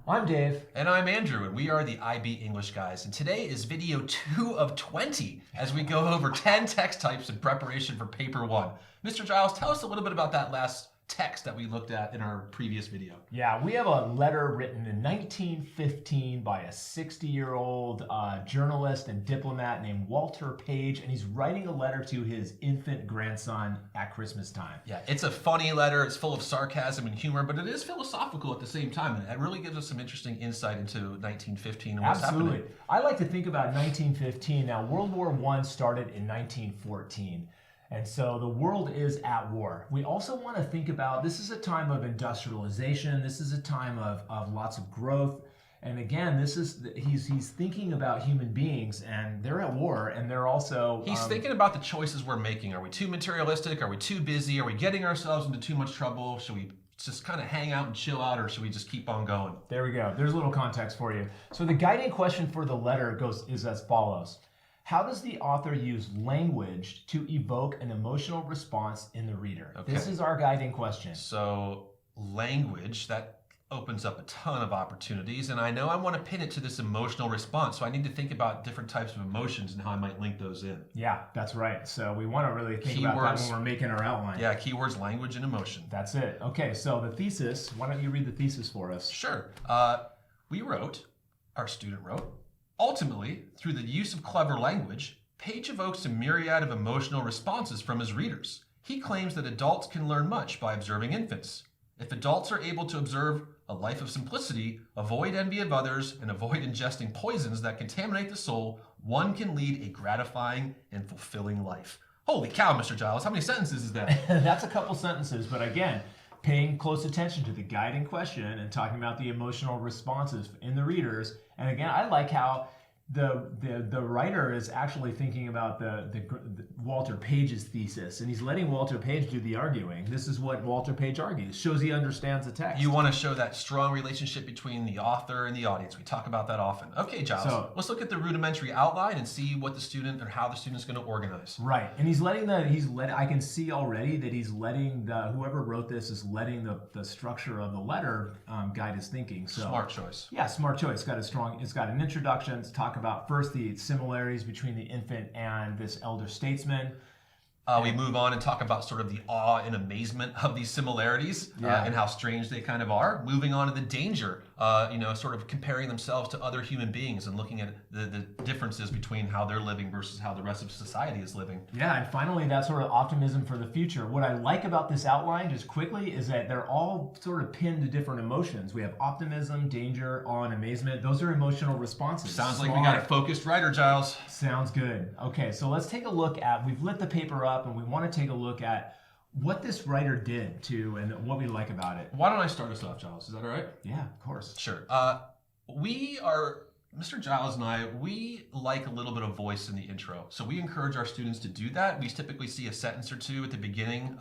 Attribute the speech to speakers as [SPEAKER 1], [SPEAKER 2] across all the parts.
[SPEAKER 1] I'm Dave.
[SPEAKER 2] And I'm Andrew, and we are the IB English guys. And today is video 2 of 20 as we go over 10 text types in preparation for paper 1. Mr. Giles, tell us a little bit about that last text that we looked at in our previous video.
[SPEAKER 1] Yeah, we have a letter written in 1915 by a 60-year-old journalist and diplomat named Walter Page, and he's writing a letter to his infant grandson at Christmas time.
[SPEAKER 2] Yeah, it's a funny letter. It's full of sarcasm and humor, but it is philosophical at the same time, and it really gives us some interesting insight into 1915 and what's
[SPEAKER 1] Absolutely.
[SPEAKER 2] happening.
[SPEAKER 1] I like to think about 1915. Now, World War I started in 1914. And so the world is at war. We also want to think about, this is a time of industrialization. This is a time of lots of growth. And again, he's thinking about human beings, and they're at war, and they're also...
[SPEAKER 2] He's thinking about the choices we're making. Are we too materialistic? Are we too busy? Are we getting ourselves into too much trouble? Should we just kind of hang out and chill out, or should we just keep on going?
[SPEAKER 1] There we go. There's a little context for you. So the guiding question for the letter is as follows. How does the author use language to evoke an emotional response in the reader? Okay. This is our guiding question.
[SPEAKER 2] So language, that opens up a ton of opportunities, and I know I want to pin it to this emotional response, so I need to think about different types of emotions and how I might link those in.
[SPEAKER 1] Yeah, that's right. So we want to really think about that when we're making our outline.
[SPEAKER 2] Yeah, keywords, language, and emotion.
[SPEAKER 1] That's it. Okay, so the thesis, why don't you read the thesis for us?
[SPEAKER 2] Sure. Our student wrote, ultimately, through the use of clever language, Page evokes a myriad of emotional responses from his readers. He claims that adults can learn much by observing infants. If adults are able to observe a life of simplicity, avoid envy of others, and avoid ingesting poisons that contaminate the soul, one can lead a gratifying and fulfilling life. Holy cow, Mr. Giles, how many sentences is that?
[SPEAKER 1] That's a couple sentences, but again, paying close attention to the guiding question and talking about the emotional responses in the readers. And again, I like how the writer is actually thinking about the Walter Page's thesis, and he's letting Walter Page do the arguing. This is what Walter Page argues. Shows he understands the text.
[SPEAKER 2] You want to show that strong relationship between the author and the audience. We talk about that often. Okay, Giles, so let's look at the rudimentary outline and see what the student or how the student's going to organize.
[SPEAKER 1] Right, and I can see already that he's letting whoever wrote this is letting the structure of the letter guide his thinking. So
[SPEAKER 2] smart choice.
[SPEAKER 1] Yeah, smart choice. It's got an introduction to talk about first the similarities between the infant and this elder statesman.
[SPEAKER 2] We move on and talk about sort of the awe and amazement of these similarities and how strange they kind of are. Moving on to the danger, sort of comparing themselves to other human beings and looking at the differences between how they're living versus how the rest of society is living.
[SPEAKER 1] Yeah, and finally, that sort of optimism for the future. What I like about this outline, just quickly, is that they're all sort of pinned to different emotions. We have optimism, danger, awe, and amazement. Those are emotional responses.
[SPEAKER 2] Sounds like we got a focused writer, Giles.
[SPEAKER 1] Sounds good. Okay, so let's take a look at, we've lit the paper up, and we want to take a look at what this writer did and what we like about it.
[SPEAKER 2] Why don't I start us off, Giles? Is that all right?
[SPEAKER 1] Yeah, of course.
[SPEAKER 2] Sure. Mr. Giles and I, we like a little bit of voice in the intro. So we encourage our students to do that. We typically see a sentence or two at the beginning,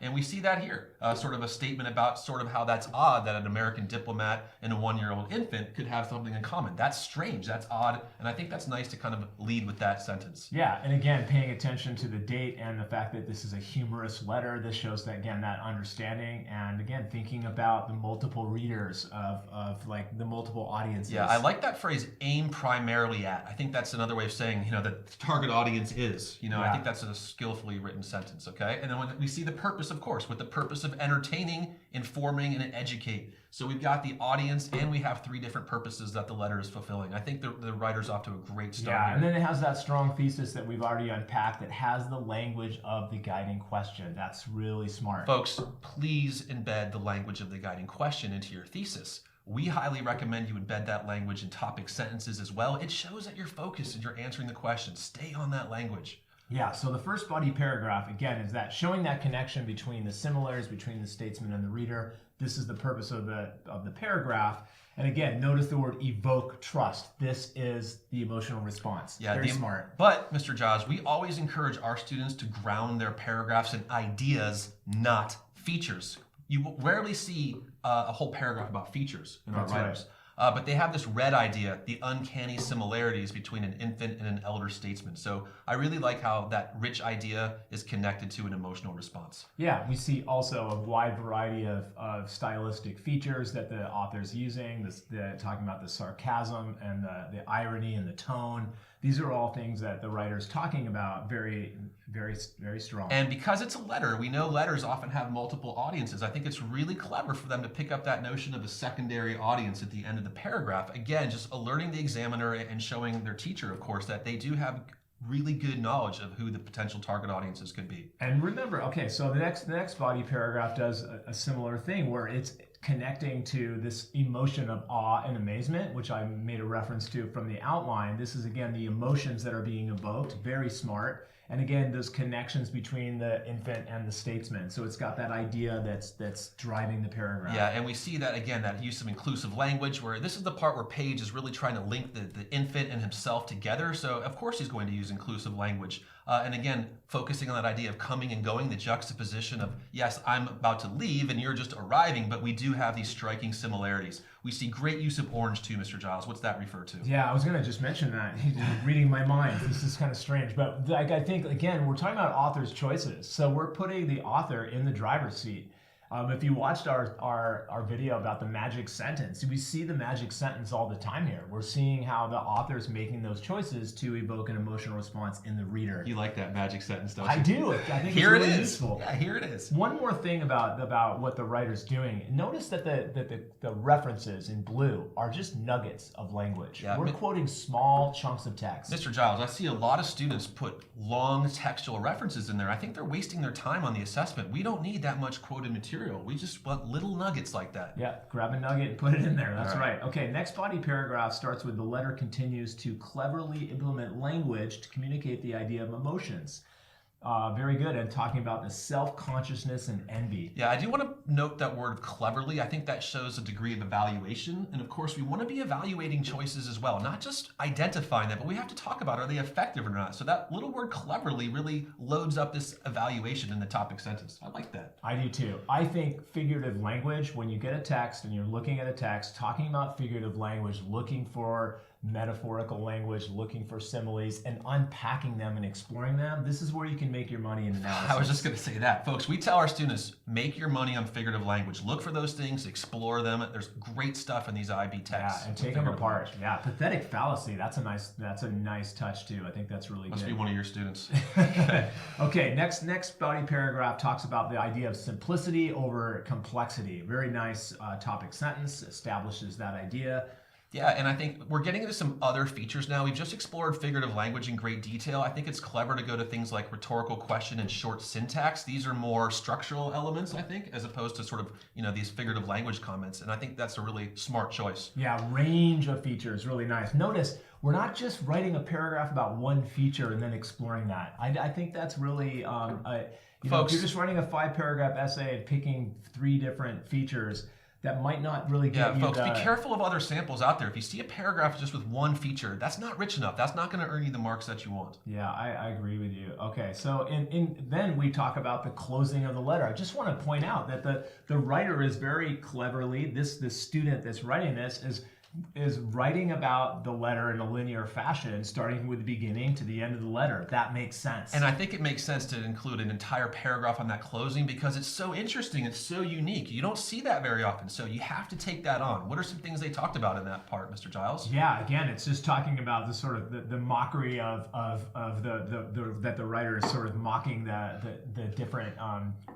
[SPEAKER 2] and we see that here. Sort of a statement about sort of how that's odd that an American diplomat and a 1-year-old infant could have something in common. That's strange, that's odd, and I think that's nice to kind of lead with that sentence.
[SPEAKER 1] Yeah, and again, paying attention to the date and the fact that this is a humorous letter, this shows that, again, that understanding, and again, thinking about the multiple readers of like the multiple audiences.
[SPEAKER 2] Yeah, I like that phrase, aim primarily at. I think that's another way of saying, that the target audience is. I think that's a skillfully written sentence, okay? And then when we see the purpose, of course, with the purpose of entertaining, informing, and educate. So we've got the audience, and we have 3 different purposes that the letter is fulfilling. I think the writer's off to a great start.
[SPEAKER 1] Yeah, and then it has that strong thesis that we've already unpacked that has the language of the guiding question. That's really smart.
[SPEAKER 2] Folks, please embed the language of the guiding question into your thesis. We highly recommend you embed that language in topic sentences as well. It shows that you're focused and you're answering the question. Stay on that language.
[SPEAKER 1] Yeah, so the first body paragraph, again, is that showing that connection between the similarities between the statesman and the reader. This is the purpose of the paragraph. And again, notice the word evoke trust. This is the emotional response. Yeah, very smart.
[SPEAKER 2] But, Mr. Giles, we always encourage our students to ground their paragraphs in ideas, not features. You rarely see a whole paragraph about features in our writers. But they have this red idea, the uncanny similarities between an infant and an elder statesman. So I really like how that rich idea is connected to an emotional response.
[SPEAKER 1] Yeah, we see also a wide variety of stylistic features that the author's using, talking about the sarcasm and the irony and the tone. These are all things that the writer's talking about very, very, very strong.
[SPEAKER 2] And because it's a letter, we know letters often have multiple audiences. I think it's really clever for them to pick up that notion of a secondary audience at the end of the paragraph. Again, just alerting the examiner and showing their teacher, of course, that they do have really good knowledge of who the potential target audiences could be.
[SPEAKER 1] And remember, okay, so the next body paragraph does a similar thing where it's connecting to this emotion of awe and amazement, which I made a reference to from the outline. This is, again, the emotions that are being evoked. Very smart. And again, those connections between the infant and the statesman. So it's got that idea that's driving the paragraph.
[SPEAKER 2] Yeah, and we see that, again, that use of inclusive language, where this is the part where Page is really trying to link the infant and himself together. So, of course, he's going to use inclusive language. And again, focusing on that idea of coming and going, the juxtaposition of, yes, I'm about to leave and you're just arriving, but we do have these striking similarities. We see great use of orange too, Mr. Giles. What's that refer to?
[SPEAKER 1] Yeah, I was going to just mention that. He's reading my mind. This is kind of strange. But I think, again, we're talking about author's choices. So we're putting the author in the driver's seat. If you watched our video about the magic sentence, we see the magic sentence all the time here. We're seeing how the author's making those choices to evoke an emotional response in the reader.
[SPEAKER 2] You like that magic sentence, don't you?
[SPEAKER 1] I do. I think
[SPEAKER 2] here
[SPEAKER 1] it's really
[SPEAKER 2] it is.
[SPEAKER 1] useful.
[SPEAKER 2] Yeah, here it is.
[SPEAKER 1] One more thing about what the writer's doing. Notice that the references in blue are just nuggets of language.
[SPEAKER 2] Yeah,
[SPEAKER 1] we're quoting small chunks of text.
[SPEAKER 2] Mr. Giles, I see a lot of students put long textual references in there. I think they're wasting their time on the assessment. We don't need that much quoted material. We just want little nuggets like that.
[SPEAKER 1] Yeah, grab a nugget and put it in there. That's right. Okay, next body paragraph starts with the letter continues to cleverly implement language to communicate the idea of emotions. Very good. And talking about the self-consciousness and envy.
[SPEAKER 2] Yeah, I do want to note that word cleverly. I think that shows a degree of evaluation. And of course, we want to be evaluating choices as well, not just identifying them, but we have to talk about, are they effective or not? So that little word cleverly really loads up this evaluation in the topic sentence. I like that.
[SPEAKER 1] I do too. I think figurative language, when you get a text and you're looking at a text, talking about figurative language, looking for metaphorical language, looking for similes and unpacking them and exploring them, this is where you can make your money in analysis.
[SPEAKER 2] I was just going to say that. Folks, we tell our students, make your money on figurative language. Look for those things, explore them. There's great stuff in these IB texts.
[SPEAKER 1] Yeah, and take them apart. Language. Yeah, pathetic fallacy, that's a nice touch too. I think that's really
[SPEAKER 2] Must
[SPEAKER 1] good.
[SPEAKER 2] be one of your students.
[SPEAKER 1] Okay, next body paragraph talks about the idea of simplicity over complexity. Very nice topic sentence, establishes that idea.
[SPEAKER 2] Yeah, and I think we're getting into some other features now. We've just explored figurative language in great detail. I think it's clever to go to things like rhetorical question and short syntax. These are more structural elements, I think, as opposed to sort of, these figurative language comments. And I think that's a really smart choice.
[SPEAKER 1] Yeah, range of features, really nice. Notice, we're not just writing a paragraph about one feature and then exploring that. I think that's really, if you're just writing a 5-paragraph essay and picking 3 different features, that might not really get you.
[SPEAKER 2] Yeah, folks, be careful of other samples out there. If you see a paragraph just with one feature, that's not rich enough. That's not going to earn you the marks that you want.
[SPEAKER 1] Yeah, I agree with you. Okay, so then we talk about the closing of the letter. I just want to point out that the writer is very cleverly, this student that's writing this is writing about the letter in a linear fashion, starting with the beginning to the end of the letter. That makes sense.
[SPEAKER 2] And I think it makes sense to include an entire paragraph on that closing because it's so interesting, it's so unique. You don't see that very often, so you have to take that on. What are some things they talked about in that part, Mr. Giles?
[SPEAKER 1] Yeah, again, it's just talking about the sort of the mockery of that the writer is sort of mocking the different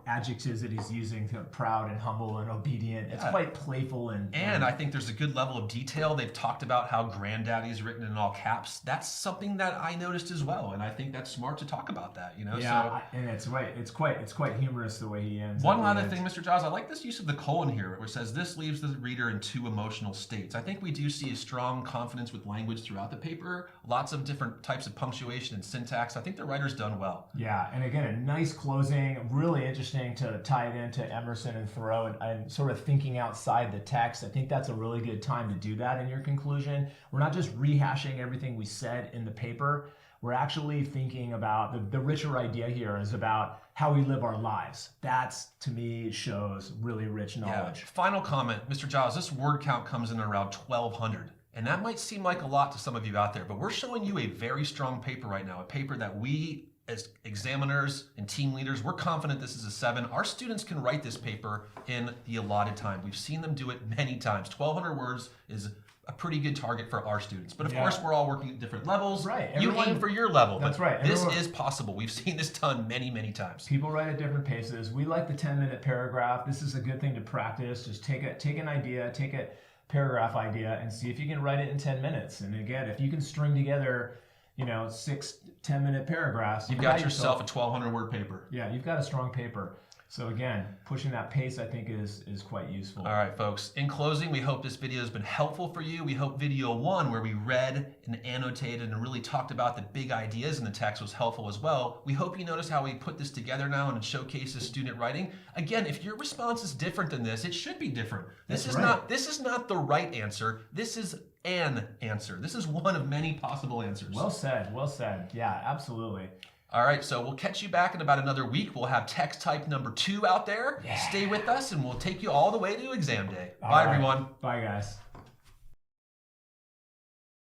[SPEAKER 1] adjectives that he's using, proud and humble and obedient. It's quite playful and
[SPEAKER 2] I think there's a good level of detail. They've talked about how granddaddy is written in all caps. That's something that I noticed as well, and I think that's smart to talk about that.
[SPEAKER 1] Yeah, and it's right. It's quite humorous the way he ends.
[SPEAKER 2] One other thing, Mr. Giles, I like this use of the colon here, which says this leaves the reader in 2 emotional states. I think we do see a strong confidence with language throughout the paper. Lots of different types of punctuation and syntax. I think the writer's done well.
[SPEAKER 1] Yeah, and again, a nice closing. Really interesting to tie it into Emerson and Thoreau and sort of thinking outside the text. I think that's a really good time to do that in your conclusion. We're not just rehashing everything we said in the paper. we're actually thinking about the richer idea here is about how we live our lives. That's, to me, shows really rich knowledge.
[SPEAKER 2] Yeah. Final comment, Mr. Giles, this word count comes in around 1,200. And that might seem like a lot to some of you out there, but we're showing you a very strong paper right now, a paper that we as examiners and team leaders, we're confident this is a 7. Our students can write this paper in the allotted time. We've seen them do it many times. 1,200 words is a pretty good target for our students. But of course, we're all working at different levels.
[SPEAKER 1] Right.
[SPEAKER 2] You aim for your level.
[SPEAKER 1] That's right.
[SPEAKER 2] This is possible. We've seen this done many, many times.
[SPEAKER 1] People write at different paces. We like the 10-minute paragraph. This is a good thing to practice. Just take an idea, take a paragraph idea, and see if you can write it in 10 minutes. And again, if you can string together 6 10-minute paragraphs,
[SPEAKER 2] you've got yourself a 1,200 word paper.
[SPEAKER 1] Yeah, you've got a strong paper. So again, pushing that pace, I think, is quite useful.
[SPEAKER 2] All right, folks. In closing, we hope this video has been helpful for you. We hope video 1, where we read and annotated and really talked about the big ideas in the text, was helpful as well. We hope you notice how we put this together now and it showcases student writing. Again, if your response is different than this, it should be different. This is not the right answer. This is an answer. This is one of many possible answers.
[SPEAKER 1] Well said. Well said. Yeah, absolutely.
[SPEAKER 2] All right, so we'll catch you back in about another week. We'll have text type number 2 out there.
[SPEAKER 1] Yeah.
[SPEAKER 2] Stay with us, and we'll take you all the way to exam day. Bye, everyone.
[SPEAKER 1] Bye, guys.